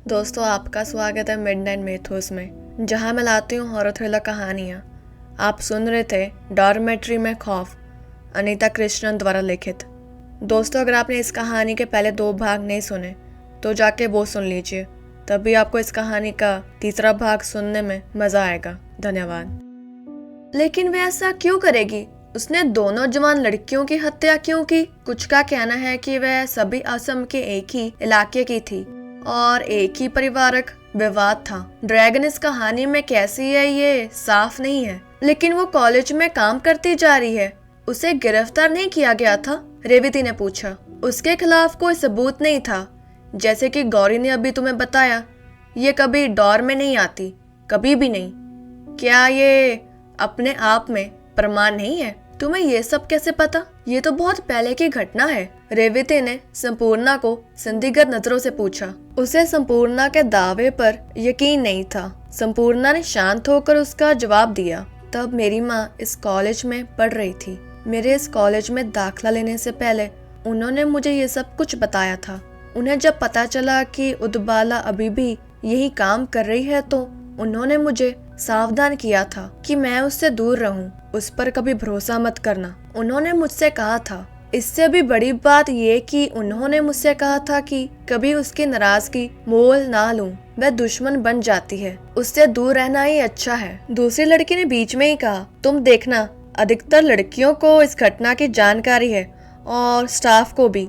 दोस्तों, आपका स्वागत है मिडनाइट मेथोस में, जहां मैं लाती हूँ हॉरर थ्रिलर कहानियाँ। आप सुन रहे थे डॉर्मेट्री में खौफ, अनीता कृष्णन द्वारा लिखित। दोस्तों, अगर आपने इस कहानी के पहले 2 भाग नहीं सुने तो जाके वो सुन लीजिए, तभी आपको इस कहानी का तीसरा भाग सुनने में मज़ा आएगा। धन्यवाद। लेकिन वह ऐसा क्यों करेगी? उसने दोनों जवान लड़कियों की हत्या क्यों की? कुछ का कहना है कि वह सभी असम के एक ही इलाके की थी और एक ही परिवारक विवाद था। ड्रैगन इस कहानी में कैसी है ये साफ नहीं है, लेकिन वो कॉलेज में काम करती जा रही है। उसे गिरफ्तार नहीं किया गया था? रेवती ने पूछा। उसके खिलाफ कोई सबूत नहीं था, जैसे कि गौरी ने अभी तुम्हें बताया। ये कभी डॉर में नहीं आती, कभी भी नहीं। क्या ये अपने आप में प्रमाण नहीं है? तुम्हें ये सब कैसे पता? ये तो बहुत पहले की घटना है। रेवती ने संपूर्णा को संदिग्ध नजरों से पूछा। उसे संपूर्णा के दावे पर यकीन नहीं था। संपूर्णा ने शांत होकर उसका जवाब दिया। तब मेरी माँ इस कॉलेज में पढ़ रही थी। मेरे इस कॉलेज में दाखिला लेने से पहले उन्होंने मुझे ये सब कुछ बताया था। उन्हें जब पता चला कि उदबाला अभी भी यही काम कर रही है तो उन्होंने मुझे सावधान किया था कि मैं उससे दूर रहूं, उस पर कभी भरोसा मत करना। उन्होंने मुझसे कहा था। इससे भी बड़ी बात ये कि उन्होंने मुझसे कहा था कि कभी उसकी नाराजगी मोल ना लूं, वह दुश्मन बन जाती है। उससे दूर रहना ही अच्छा है। दूसरी लड़की ने बीच में ही कहा, तुम देखना, अधिकतर लड़कियों को इस घटना की जानकारी है और स्टाफ को भी।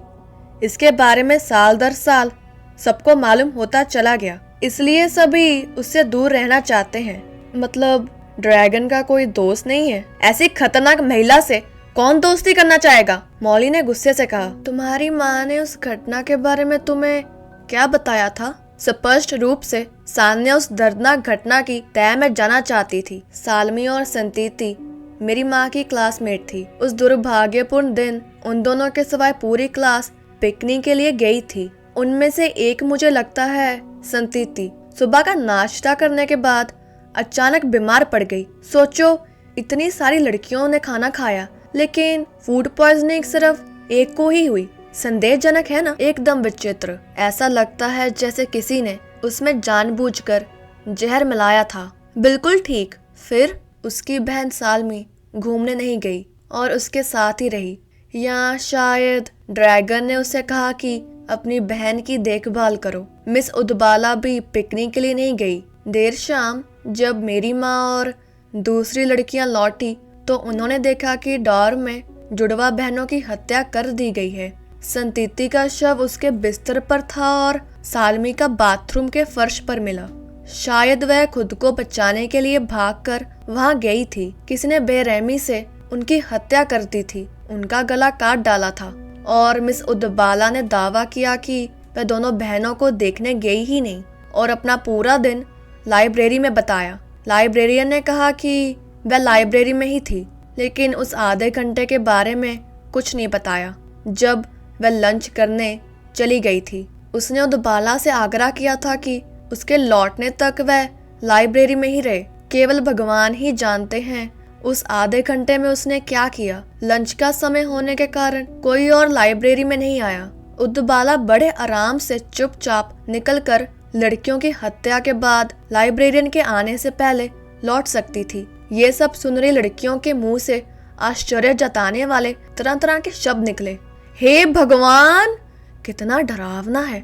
इसके बारे में साल दर साल सबको मालूम होता चला गया, इसलिए सभी उससे दूर रहना चाहते हैं। मतलब ड्रैगन का कोई दोस्त नहीं है? ऐसी खतरनाक महिला से कौन दोस्ती करना चाहेगा? मौली ने गुस्से से कहा। तुम्हारी माँ ने उस घटना के बारे में तुम्हें क्या बताया था? स्पष्ट रूप से सान्या उस दर्दनाक घटना की तह में जाना चाहती थी। सालमी और संतीति मेरी माँ की क्लासमेट थी। उस दुर्भाग्यपूर्ण दिन उन दोनों के सिवाय पूरी क्लास पिकनिक के लिए गई थी। उनमें से एक, मुझे लगता है संतीति, सुबह का नाश्ता करने के बाद अचानक बीमार पड़ गई। सोचो, इतनी सारी लड़कियों ने खाना खाया, लेकिन फूड पॉइजनिंग सिर्फ एक को ही हुई। संदेहजनक है ना? एकदम विचित्र। ऐसा लगता है जैसे किसी ने उसमें जानबूझकर जहर मिलाया था। बिल्कुल ठीक। फिर उसकी बहन सालमी घूमने नहीं गई और उसके साथ ही रही, या शायद ड्रैगन ने उसे कहा कि अपनी बहन की देखभाल करो। मिस उदबाला भी पिकनिक के लिए नहीं गई। देर शाम जब मेरी माँ और दूसरी लड़कियां लौटी तो उन्होंने देखा कि डॉर्म में जुड़वा बहनों की हत्या कर दी गई है। संतीति का शव उसके बिस्तर पर था और सालमी का बाथरूम के फर्श पर मिला। शायद वह खुद को बचाने के लिए भागकर वहां गई थी। किसी ने बेरहमी से उनकी हत्या कर दी थी, उनका गला काट डाला था। और मिस उदबाला ने दावा किया कि वह दोनों बहनों को देखने गई ही नहीं और अपना पूरा दिन लाइब्रेरी में बताया। लाइब्रेरियन ने कहा कि वह लाइब्रेरी में ही थी, लेकिन उस आधे घंटे के बारे में कुछ नहीं बताया जब वह लंच करने चली गई थी। उसने उदबाला से आग्रह किया था कि उसके लौटने तक वह लाइब्रेरी में ही रहे। केवल भगवान ही जानते हैं उस आधे घंटे में उसने क्या किया। लंच का समय होने के कारण कोई और लाइब्रेरी में नहीं आया। उदबाला बड़े आराम से चुपचाप निकलकर लड़कियों की हत्या के बाद लाइब्रेरियन के आने से पहले लौट सकती थी। ये सब सुन रही लड़कियों के मुंह से आश्चर्य जताने वाले तरह तरह के शब्द निकले। हे भगवान, कितना डरावना है।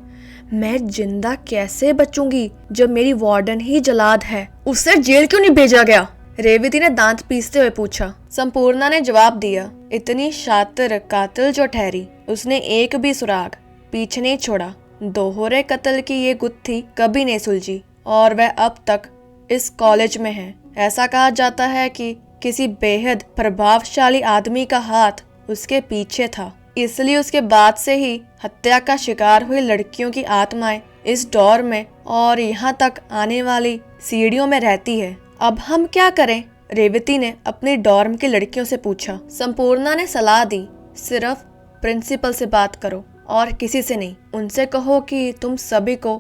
मैं जिंदा कैसे बचूंगी जब मेरी वार्डन ही जलाद है? उसे जेल क्यों नहीं भेजा गया? रेवती ने दांत पीसते हुए पूछा। संपूर्णा ने जवाब दिया, इतनी शातिर कातिल जो ठहरी, उसने एक भी सुराग पीछे नहीं छोड़ा। दोहरे कत्ल की ये गुत्थी कभी नहीं सुलझी और वह अब तक इस कॉलेज में है। ऐसा कहा जाता है कि किसी बेहद प्रभावशाली आदमी का हाथ उसके पीछे था, इसलिए उसके बाद से ही हत्या का शिकार हुई लड़कियों की आत्माएं इस डोर में और यहाँ तक आने वाली सीढ़ियों में रहती है। अब हम क्या करें? रेवती ने अपनी डॉर्म की लड़कियों से पूछा। संपूर्णा ने सलाह दी, सिर्फ प्रिंसिपल से बात करो और किसी से नहीं। उनसे कहो कि तुम सभी को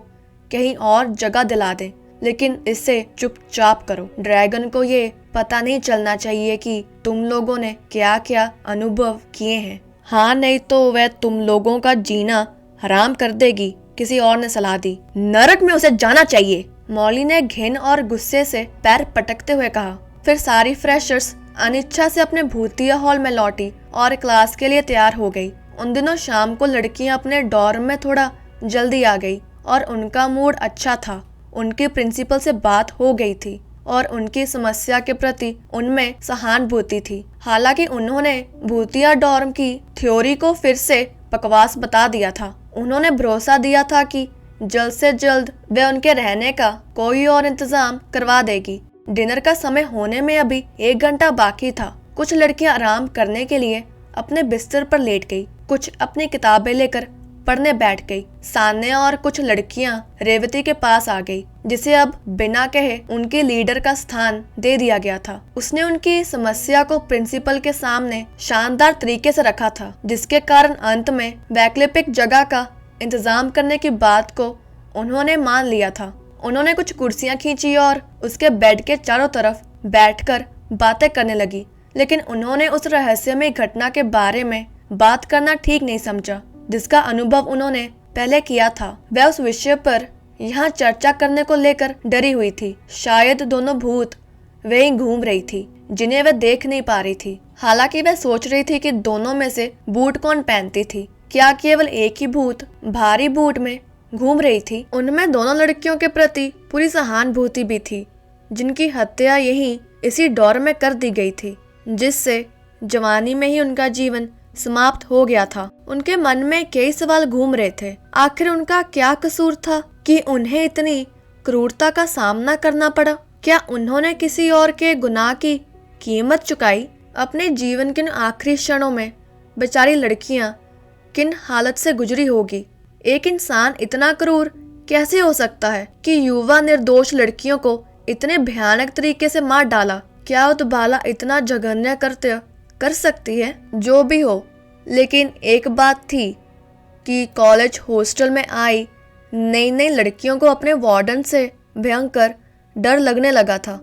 कहीं और जगह दिला दे, लेकिन इससे चुपचाप करो। ड्रैगन को ये पता नहीं चलना चाहिए कि तुम लोगों ने क्या क्या अनुभव किए हैं। हाँ, नहीं तो वह तुम लोगों का जीना हराम कर देगी। किसी और ने सलाह दी। नरक में उसे जाना चाहिए, मॉली ने घिन और गुस्से से पैर पटकते हुए कहा। फिर सारी फ्रेशर्स अनिच्छा से अपने भूतिया हॉल में लौटी और क्लास के लिए तैयार हो गई। उन दिनों शाम को लड़कियां अपने डॉर्म में थोड़ा जल्दी आ गई और उनका मूड अच्छा था। उनकी प्रिंसिपल से बात हो गई थी और उनकी समस्या के प्रति उनमें सहानुभूति थी। हालांकि उन्होंने भूतिया डॉर्म की थ्योरी को फिर से बकवास बता दिया था। उन्होंने भरोसा दिया था कि जल्द से जल्द वे उनके रहने का कोई और इंतजाम करवा देगी। डिनर का समय होने में अभी 1 घंटा बाकी था। कुछ लड़कियां आराम करने के लिए अपने बिस्तर पर लेट गई, कुछ अपनी किताबें लेकर पढ़ने बैठ गई। सान्या और कुछ लड़कियां रेवती के पास आ गई, जिसे अब बिना कहे उनके लीडर का स्थान दे दिया गया था। उसने उनकी समस्या को प्रिंसिपल के सामने शानदार तरीके से रखा था, जिसके कारण अंत में वैकल्पिक जगह का इंतजाम करने की बात को उन्होंने मान लिया था। उन्होंने कुछ कुर्सियां खींची और उसके बेड के चारों तरफ बैठकर बातें करने लगी, लेकिन उन्होंने उस रहस्यमय घटना के बारे में बात करना ठीक नहीं समझा जिसका अनुभव उन्होंने पहले किया था। वह उस विषय पर यहाँ चर्चा करने को लेकर डरी हुई थी। शायद दोनों भूत वहीं घूम रही थी जिन्हें वह देख नहीं पा रही थी। हालांकि वह सोच रही थी कि दोनों में से बूट कौन पहनती थी। क्या केवल एक ही भूत भारी बूट में घूम रही थी? उनमें दोनों लड़कियों के प्रति पूरी सहानुभूति भी थी, जिनकी हत्या यही इसी डॉर्म में कर दी गई थी, जिससे जवानी में ही उनका जीवन समाप्त हो गया था। उनके मन में कई सवाल घूम रहे थे। आखिर उनका क्या कसूर था कि उन्हें इतनी क्रूरता का सामना करना पड़ा? क्या उन्होंने किसी और के गुनाह की कीमत चुकाई? अपने जीवन के आखिरी क्षणों में बेचारी लड़कियां किन हालत से गुजरी होगी? एक इंसान इतना क्रूर कैसे हो सकता है कि युवा निर्दोष लड़कियों को इतने भयानक तरीके से मार डाला? क्या उतबाला इतना जघन्य कृत्य कर सकती है? जो भी हो, लेकिन एक बात थी कि कॉलेज हॉस्टल में आई नई नई लड़कियों को अपने वार्डन से भयंकर डर लगने लगा था।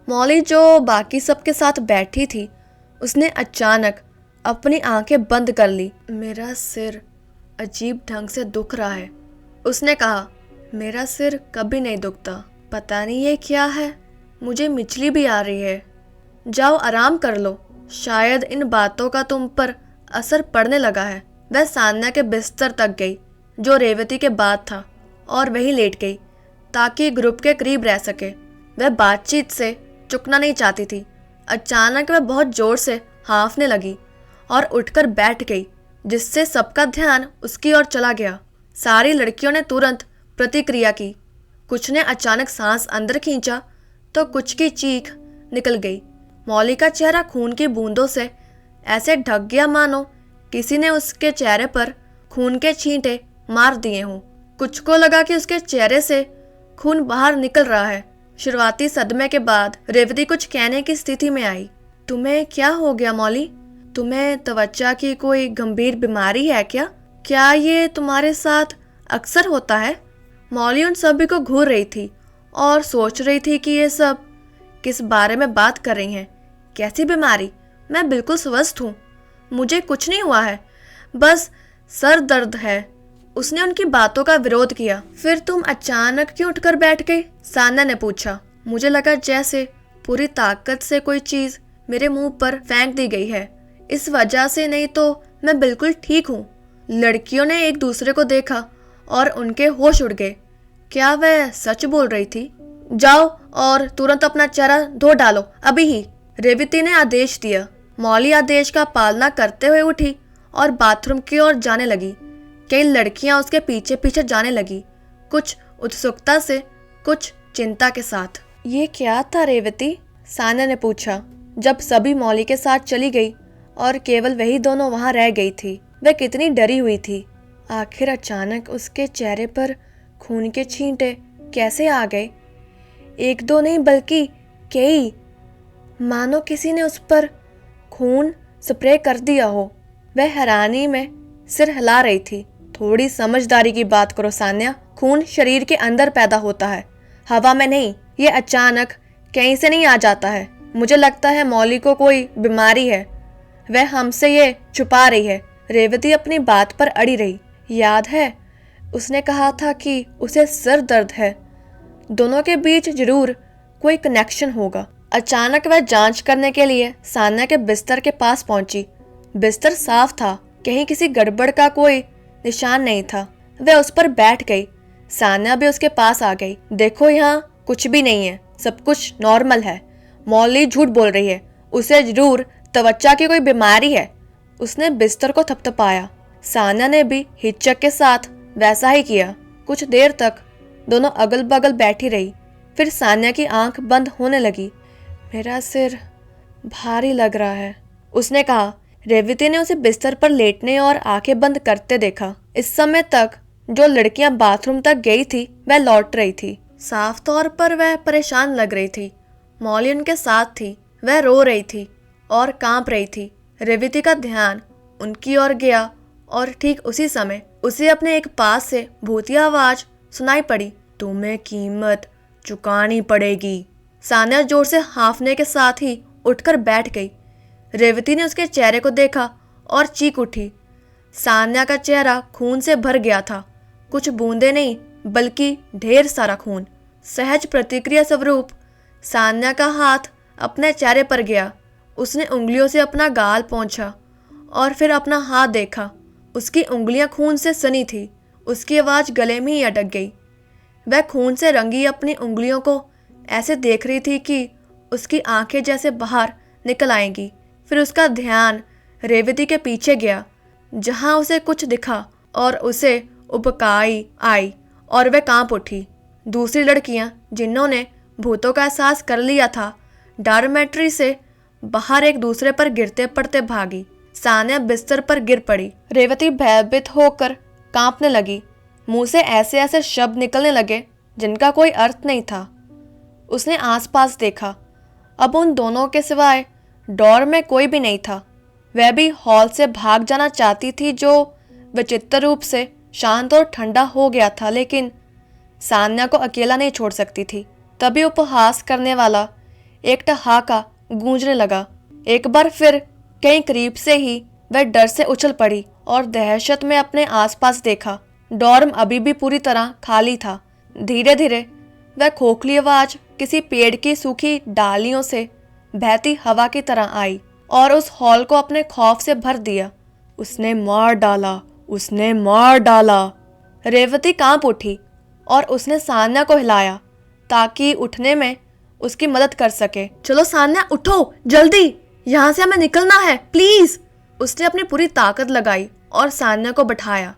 मॉली जो बाकी सबके साथ बैठी थी, उसने अचानक अपनी आंखें बंद कर ली। मेरा सिर अजीब ढंग से दुख रहा है, उसने कहा। मेरा सिर कभी नहीं दुखता, पता नहीं ये क्या है, मुझे मिचली भी आ रही है। जाओ आराम कर लो, शायद इन बातों का तुम पर असर पड़ने लगा है। वह सान्या के बिस्तर तक गई जो रेवती के बाद था और वहीं लेट गई ताकि ग्रुप के करीब रह सके। वह बातचीत से चुकना नहीं चाहती थी। अचानक वह बहुत जोर से हाँफने लगी और उठकर बैठ गई, जिससे सबका ध्यान उसकी ओर चला गया। सारी लड़कियों ने तुरंत प्रतिक्रिया की। कुछ ने अचानक सांस अंदर खींचा तो कुछ की चीख निकल गई। मौली का चेहरा खून की बूंदों से ऐसे ढक गया मानो किसी ने उसके चेहरे पर खून के छींटे मार दिए हों। कुछ को लगा कि उसके चेहरे से खून बाहर निकल रहा है। शुरुआती सदमे के बाद रेवती कुछ कहने की स्थिति में आई। तुम्हें क्या हो गया मौली? तुम्हें त्वचा की कोई गंभीर बीमारी है क्या? क्या ये तुम्हारे साथ अक्सर होता है? मौली उन सभी को घूर रही थी और सोच रही थी कि ये सब किस बारे में बात कर रही हैं। कैसी बीमारी? मैं बिल्कुल स्वस्थ हूँ, मुझे कुछ नहीं हुआ है, बस सर दर्द है। उसने उनकी बातों का विरोध किया। फिर तुम अचानक क्यों उठकर बैठ गई? सान्या ने पूछा। मुझे लगा जैसे पूरी ताकत से कोई चीज मेरे मुंह पर फेंक दी गई है, इस वजह से, नहीं तो मैं बिल्कुल ठीक हूँ। लड़कियों ने एक दूसरे को देखा और उनके होश उड़ गए। क्या वह सच बोल रही थी? जाओ और तुरंत अपना चेहरा धो डालो, अभी ही, रेवती ने आदेश दिया। मौली आदेश का पालना करते हुए उठी और बाथरूम की ओर जाने लगी। कई लड़कियां उसके पीछे पीछे जाने लगी, कुछ उत्सुकता से, कुछ चिंता के साथ। ये क्या था रेवती? सान्या ने पूछा जब सभी मौली के साथ चली गई और केवल वही दोनों वहां रह गई थी। वह कितनी डरी हुई थी। आखिर अचानक उसके चेहरे पर खून के छींटे कैसे आ गए? एक दो नहीं बल्कि कई, मानो किसी ने उस पर खून स्प्रे कर दिया हो। वह हैरानी में सिर हिला रही थी। थोड़ी समझदारी की बात करो सान्या, खून शरीर के अंदर पैदा होता है, हवा में नहीं। ये अचानक कहीं से नहीं आ जाता है। मुझे लगता है मौली को कोई बीमारी है, वह हमसे ये छुपा रही है। रेवती अपनी बात पर अड़ी रही। याद है उसने कहा था कि उसे सर दर्द है। दोनों के बीच जरूर कोई कनेक्शन होगा। अचानक वह जांच करने के लिए सान्या के बिस्तर के पास पहुंची। बिस्तर साफ था, कहीं किसी गड़बड़ का कोई निशान नहीं था। वह उस पर बैठ गई। सान्या भी उसके पास आ गई। देखो, यहाँ कुछ भी नहीं है, सब कुछ नॉर्मल है। मौली झूठ बोल रही है, उसे जरूर त्वचा की कोई बीमारी है। उसने बिस्तर को थपथपाया। सान्या ने भी हिचक के साथ वैसा ही किया। कुछ देर तक दोनों अगल बगल बैठी रही। फिर सान्या की आंख बंद होने लगी। मेरा सिर भारी लग रहा है, उसने कहा। रेवती ने उसे बिस्तर पर लेटने और आंखें बंद करते देखा। इस समय तक जो लड़कियां बाथरूम तक गई थी वह लौट रही थी। साफ तौर पर वह परेशान लग रही थी। मौली उनके साथ थी। वह रो रही थी और कांप रही थी। रेवती का ध्यान उनकी ओर गया और ठीक उसी समय उसे अपने एक पास से भूतिया आवाज सुनाई पड़ी। तुम्हें कीमत चुकानी पड़ेगी। सान्या जोर से हांफने के साथ ही उठकर बैठ गई। रेवती ने उसके चेहरे को देखा और चीख उठी। सान्या का चेहरा खून से भर गया था। कुछ बूंदे नहीं बल्कि ढेर सारा खून। सहज प्रतिक्रिया स्वरूप सान्या का हाथ अपने चेहरे पर गया। उसने उंगलियों से अपना गाल पोंछा और फिर अपना हाथ देखा। उसकी उंगलियां खून से सनी थी। उसकी आवाज़ गले में ही अटक गई। वह खून से रंगी अपनी उंगलियों को ऐसे देख रही थी कि उसकी आंखें जैसे बाहर निकल आएंगी। फिर उसका ध्यान रेवती के पीछे गया, जहां उसे कुछ दिखा और उसे उबकाई आई और वह कांप उठी। दूसरी लड़कियां जिन्होंने भूतों का एहसास कर लिया था, डॉर्मेट्री से बाहर एक दूसरे पर गिरते पड़ते भागी। सान्या बिस्तर पर गिर पड़ी। रेवती भयभीत होकर कांपने लगी। मुंह से ऐसे ऐसे शब्द निकलने लगे जिनका कोई अर्थ नहीं था। उसने आसपास देखा। अब उन दोनों के सिवाय डोर में कोई भी नहीं था। वह भी हॉल से भाग जाना चाहती थी, जो विचित्र रूप से शांत और ठंडा हो गया था, लेकिन सान्या को अकेला नहीं छोड़ सकती थी। तभी उपहास करने वाला एक ठहाका गूंजने लगा। एक बार फिर कहीं करीब से ही वह डर से उछल पड़ी और दहशत में अपने आसपास देखा। डॉर्म अभी भी पूरी तरह खाली था। धीरे धीरे वह खोखली आवाज किसी पेड़ की सूखी डालियों से बहती हवा की तरह आई और उस हॉल को अपने खौफ से भर दिया। उसने मार डाला, उसने मार डाला। रेवती कांप उठी और उसने सान्या को हिलाया ताकि उठने में उसकी मदद कर सके। चलो सान्या, उठो जल्दी, यहाँ से हमें निकलना है, प्लीज। उसने अपनी पूरी ताकत लगाई और सान्या को बैठाया।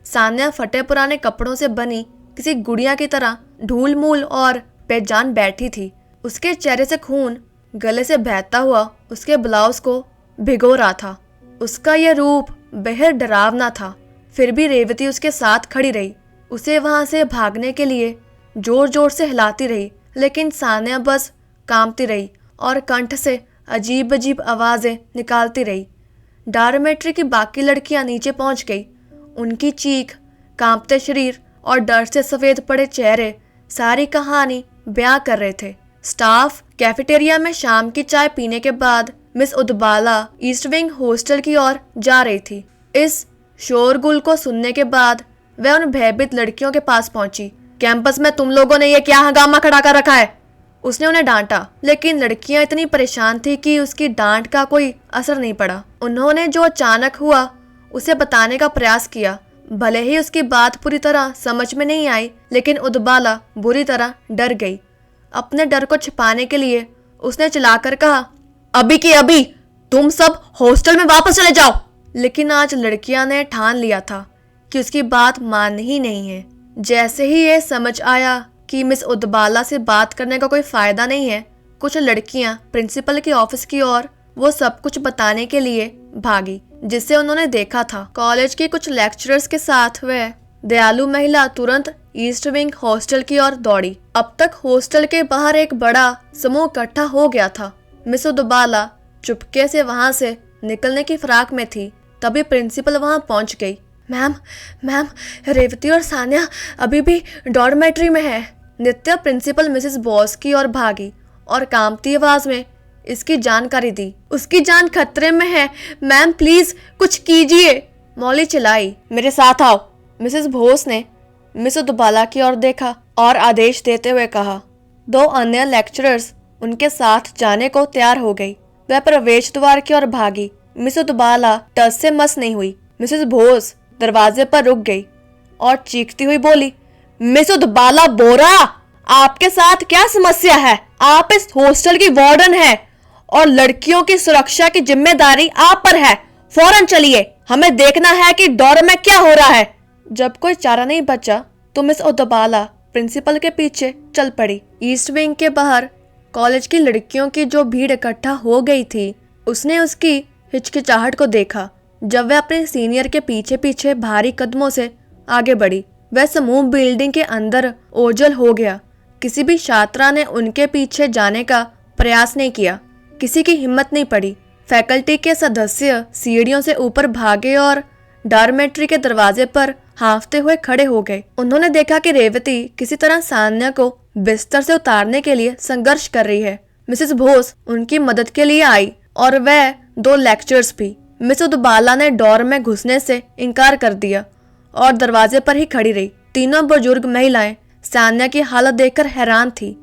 सान्या फटे पुराने कपड़ों से बनी किसी गुड़िया की तरह ढूल मूल और बेजान बैठी थी। उसके चेहरे से खून गले से बहता हुआ उसके ब्लाउज को भिगो रहा था। उसका यह रूप बेहद डरावना था। फिर भी रेवती उसके साथ खड़ी रही। उसे वहां से भागने के लिए जोर जोर से हिलाती रही, लेकिन सान्या बस कांपती रही और कंठ से अजीब अजीब आवाजें निकालती रही। डॉर्मेट्री की बाकी लड़कियां नीचे पहुंच गई। उनकी चीख, कांपते शरीर और डर से सफेद पड़े चेहरे सारी कहानी बयां कर रहे थे। स्टाफ कैफेटेरिया में शाम की चाय पीने के बाद मिस उदबाला ईस्ट विंग हॉस्टल की ओर जा रही थी। इस शोरगुल को सुनने के बाद वह उन भयभीत लड़कियों के पास पहुंची। कैंपस में तुम लोगों ने ये क्या हंगामा खड़ा कर रखा है? उसने उन्हें डांटा, लेकिन लड़कियां इतनी परेशान थी कि उसकी डांट का कोई असर नहीं पड़ा। उन्होंने जो अचानक हुआ उसे बताने का प्रयास किया। भले ही उसकी बात पूरी तरह समझ में नहीं आई, लेकिन उदबाला बुरी तरह डर गई। अपने डर को छिपाने के लिए उसने चिल्लाकर कहा, अभी की अभी तुम सब हॉस्टल में वापस चले जाओ। लेकिन आज लड़कियां ने ठान लिया था कि उसकी बात माननी ही नहीं है। जैसे ही ये समझ आया कि मिस उदबाला से बात करने का कोई फायदा नहीं है, कुछ लड़कियां प्रिंसिपल के ऑफिस की ओर वो सब कुछ बताने के लिए भागी जिसे उन्होंने देखा था। कॉलेज के कुछ लेक्चरर्स के साथ वह दयालु महिला तुरंत ईस्ट विंग हॉस्टल की ओर दौड़ी। अब तक हॉस्टल के बाहर एक बड़ा समूह इकट्ठा हो गया था। मिस उदबाला चुपके से वहां से निकलने की फिराक में थी, तभी प्रिंसिपल वहां पहुंच गई। मैम, रेवती और सान्या अभी भी डॉर्मेट्री में है। नित्या प्रिंसिपल मिसेस बॉस की ओर भागी और कांपती आवाज में इसकी जानकारी दी। उसकी जान खतरे में है मैम, प्लीज कुछ कीजिए। मौली चिल्लाई, मेरे साथ आओ। मिसेस बोस ने मिस उदबाला की ओर देखा और आदेश देते हुए कहा। 2 अन्य लेक्चरर्स उनके साथ जाने को तैयार हो गई। वह प्रवेश द्वार की ओर भागी। मिस उदबाला टस से मस नहीं हुई। मिसेस भोस दरवाजे पर रुक गई और चीखती हुई बोली, मिस उदबाला बोरा, आपके साथ क्या समस्या है? आप इस हॉस्टल की वार्डन है और लड़कियों की सुरक्षा की जिम्मेदारी आप पर है। फौरन चलिए, हमें देखना है कि डॉर में क्या हो रहा है। जब कोई चारा नहीं बचा तो मिस उदबाला प्रिंसिपल के पीछे चल पड़ी। ईस्ट विंग के बाहर कॉलेज की लड़कियों की जो भीड़ इकट्ठा हो गई थी, उसने उसकी हिचकिचाहट को देखा। जब वह अपने सीनियर के पीछे पीछे भारी कदमों से आगे बढ़ी, वह समूह बिल्डिंग के अंदर ओझल हो गया। किसी भी छात्रा ने उनके पीछे जाने का प्रयास नहीं किया। किसी की हिम्मत नहीं पड़ी। फैकल्टी के सदस्य सीढ़ियों से ऊपर भागे और डॉर्मेट्री के दरवाजे पर हांफते हुए खड़े हो गए। उन्होंने देखा कि रेवती किसी तरह सान्या को बिस्तर से उतारने के लिए संघर्ष कर रही है। मिसेस भोस उनकी मदद के लिए आई और वह 2 लेक्चरर्स भी। मिस उदबाला ने डोर में घुसने से इनकार कर दिया और दरवाजे पर ही खड़ी रही। तीनों बुजुर्ग महिलाएं सान्या की हालत देखकर हैरान थी।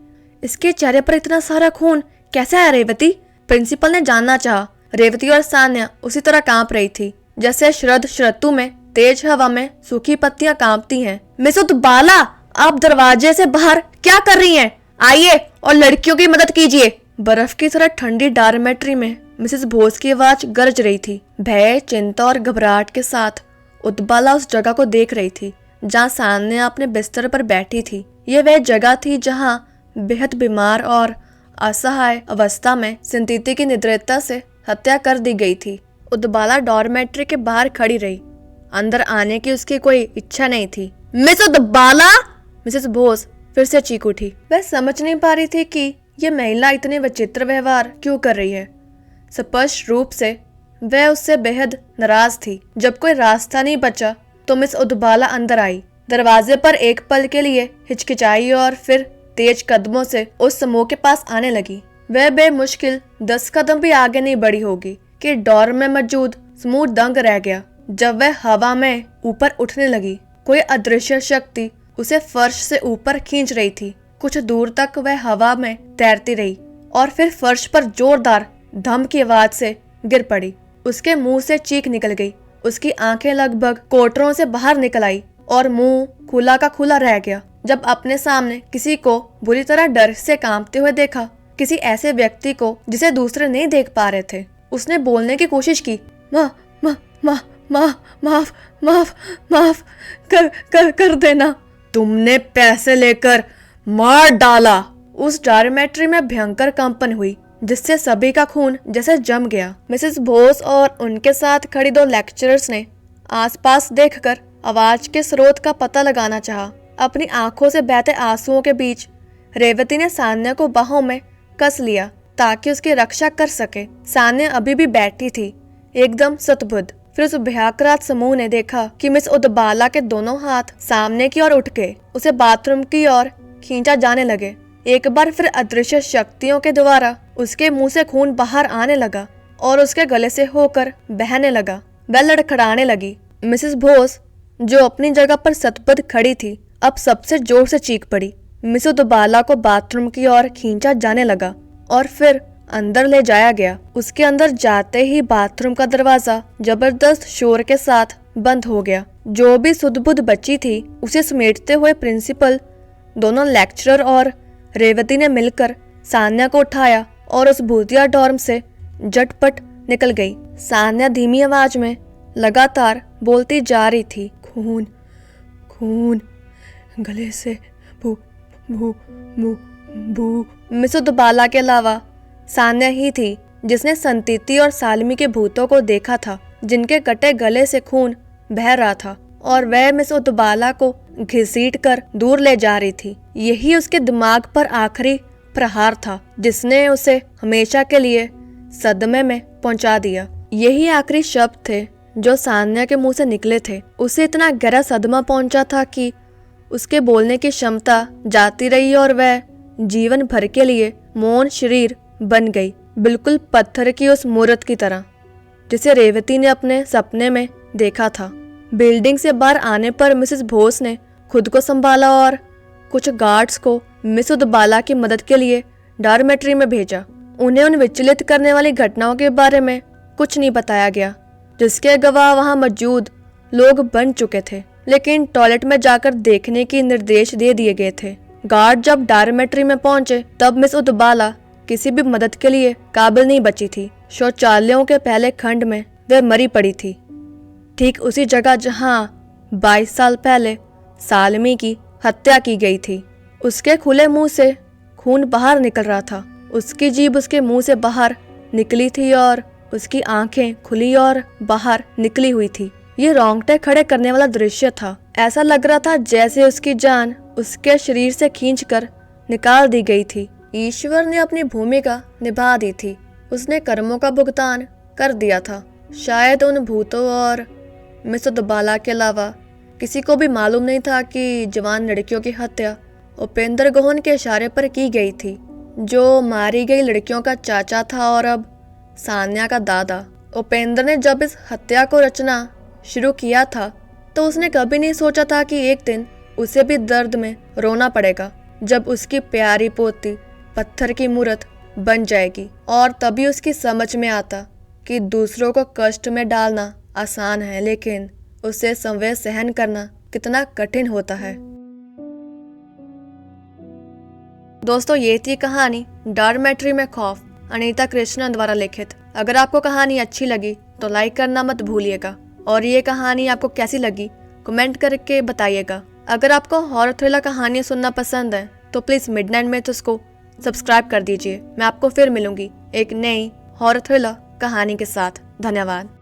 इसके चेहरे पर इतना सारा खून कैसे है रेवती? प्रिंसिपल ने जानना चाहा। रेवती और सान्या उसी तरह कांप रही थी जैसे शरद ऋतु में तेज हवा में सूखी पत्तियां कांपती हैं। मिस उदबाला, आप दरवाजे से बाहर क्या कर रही हैं? आइए और लड़कियों की मदद कीजिए। बर्फ की तरह ठंडी डॉर्मेट्री में मिसेस भोस की आवाज गरज रही थी। भय, चिंता और घबराहट के साथ उदबाला उस जगह को देख रही थी जहाँ सान्या अपने बिस्तर पर बैठी थी। ये वह जगह थी जहाँ बेहद बीमार और असहाय अवस्था में सिंथेटी की निद्रता से हत्या कर दी गई थी। उदबाला डॉर्मेट्री के बाहर खड़ी रही। अंदर आने की उसकी कोई इच्छा नहीं थी। मिस उदबाला! मिसेस भोस फिर से चीख उठी। वह समझ नहीं पा रही थी कि यह महिला इतने विचित्र व्यवहार क्यों कर रही है। स्पष्ट रूप से वह उससे बेहद नाराज थी। जब कोई रास्ता नहीं बचा तो मिस उदबाला अंदर आई। दरवाजे पर एक पल के लिए हिचकिचाई और फिर तेज कदमों से उस समूह के पास आने लगी। वह बेमुश्किल 10 कदम भी आगे नहीं बढ़ी होगी कि डोर में मौजूद समूह दंग रह गया। जब वह हवा में ऊपर उठने लगी, कोई अदृश्य शक्ति उसे फर्श से ऊपर खींच रही थी। कुछ दूर तक वह हवा में तैरती रही और फिर फर्श पर जोरदार धम की आवाज से गिर पड़ी। उसके मुंह से चीख निकल गई। उसकी आंखें लगभग कोटरों से बाहर निकल आई और मुंह खुला का खुला रह गया। जब अपने सामने किसी को बुरी तरह डर से कांपते हुए देखा, किसी ऐसे व्यक्ति को जिसे दूसरे नहीं देख पा रहे थे, उसने बोलने की कोशिश की। माफ कर देना। तुमने पैसे लेकर मार डाला। उस डॉर्मेट्री में भयंकर कंपन हुई जिससे सभी का खून जैसे जम गया। मिसेस भोस और उनके साथ खड़ी 2 लेक्चरर्स ने आसपास देखकर आवाज के स्रोत का पता लगाना चाहा। अपनी आंखों से बहते आंसुओं के बीच रेवती ने सान्या को बाहों में कस लिया ताकि उसकी रक्षा कर सके। सान्या अभी भी बैठी थी, एकदम सतबुद्ध। फिर उस भयाक्रांत समूह ने देखा कि मिस उदबाला के दोनों हाथ सामने की ओर उठ के उसे बाथरूम की ओर खींचा जाने लगे। एक बार फिर अदृश्य शक्तियों के द्वारा उसके मुंह से खून बाहर आने लगा और उसके गले से होकर बहने लगा। वह लड़खड़ाने लगी। मिसेस भोस, जो अपनी जगह पर सतबद्ध खड़ी थी, अब सबसे जोर से चीख पड़ी। मिस उदबाला को बाथरूम की ओर खींचा जाने लगा और फिर अंदर ले जाया गया। उसके अंदर जाते ही बाथरूम का दरवाजा जबरदस्त शोर के साथ बंद हो गया। जो भी सुध-बुध बची थी उसे समेटते हुए प्रिंसिपल, दोनों लेक्चरर और रेवती ने मिलकर सान्या को उठाया और उस भूतिया डॉर्म से झटपट निकल गई। सान्या धीमी आवाज में लगातार बोलती जा रही थी, खून खून, गले से भू भू भू भू। मिस उदबाला के अलावा सान्या ही थी जिसने संतीति और सालमी के भूतों को देखा था, जिनके कटे गले से खून बह रहा था और वह मिस उदबाला को घसीट कर दूर ले जा रही थी। यही उसके दिमाग पर आखिरी प्रहार था जिसने उसे हमेशा के लिए सदमे में पहुंचा दिया। यही आखिरी शब्द थे जो सान्या के मुंह से निकले थे। उसे इतना गहरा सदमा पहुंचा था कि उसके बोलने की क्षमता जाती रही और वह जीवन भर के लिए मौन शरीर बन गई, बिल्कुल पत्थर की उस मूर्त की तरह जिसे रेवती ने अपने सपने में देखा था। बिल्डिंग से बाहर आने पर मिसेस भोस ने खुद को संभाला और कुछ गार्ड्स को मिस उदबाला की मदद के लिए डॉर्मेट्री में भेजा। उन्हें उन विचलित करने वाली घटनाओं के बारे में कुछ नहीं बताया गया, जिसके गवाह वहां मौजूद लोग बन चुके थे, लेकिन टॉयलेट में जाकर देखने की निर्देश दे दिए गए थे। गार्ड जब डॉर्मेट्री में पहुंचे तब मिस उदबाला किसी भी मदद के लिए काबिल नहीं बची थी। शौचालयों के पहले खंड में वह मरी पड़ी थी, ठीक उसी जगह जहां 22 साल पहले सालमी की हत्या की गई थी। उसके खुले मुंह से खून बाहर निकल रहा था, उसकी जीभ उसके मुंह से बाहर निकली थी और उसकी आंखें खुली और बाहर निकली हुई थी। ये रोंगटे खड़े करने वाला दृश्य था। ऐसा लग रहा था जैसे उसकी जान उसके शरीर से खींचकर निकाल दी गई थी। ईश्वर ने अपनी भूमिका निभा दी थी, उसने कर्मों का भुगतान कर दिया था। शायद उन भूतों और मिस उदबाला के अलावा किसी को भी मालूम नहीं था कि जवान लड़कियों की हत्या उपेंद्र गोहन के इशारे पर की गई थी, जो मारी गई लड़कियों का चाचा था और अब सान्या का दादा। उपेंद्र ने जब इस हत्या को रचना शुरू किया था तो उसने कभी नहीं सोचा था कि एक दिन उसे भी दर्द में रोना पड़ेगा जब उसकी प्यारी पोती पत्थर की मूर्त बन जाएगी। और तभी उसकी समझ में आता कि दूसरों को कष्ट में डालना आसान है, लेकिन उसे संवेद सहन करना कितना कठिन होता है। दोस्तों, ये थी कहानी डॉर्मेट्री में खौफ, अनीता कृष्णन द्वारा लिखित। अगर आपको कहानी अच्छी लगी तो लाइक करना मत भूलिएगा, और ये कहानी आपको कैसी लगी कमेंट करके बताइएगा। अगर आपको हॉरर थ्रिलर कहानी सुनना पसंद है तो प्लीज़ मिडनाइट मेथोस को सब्सक्राइब कर दीजिए। मैं आपको फिर मिलूंगी एक नई हॉरर थ्रिलर कहानी के साथ। धन्यवाद।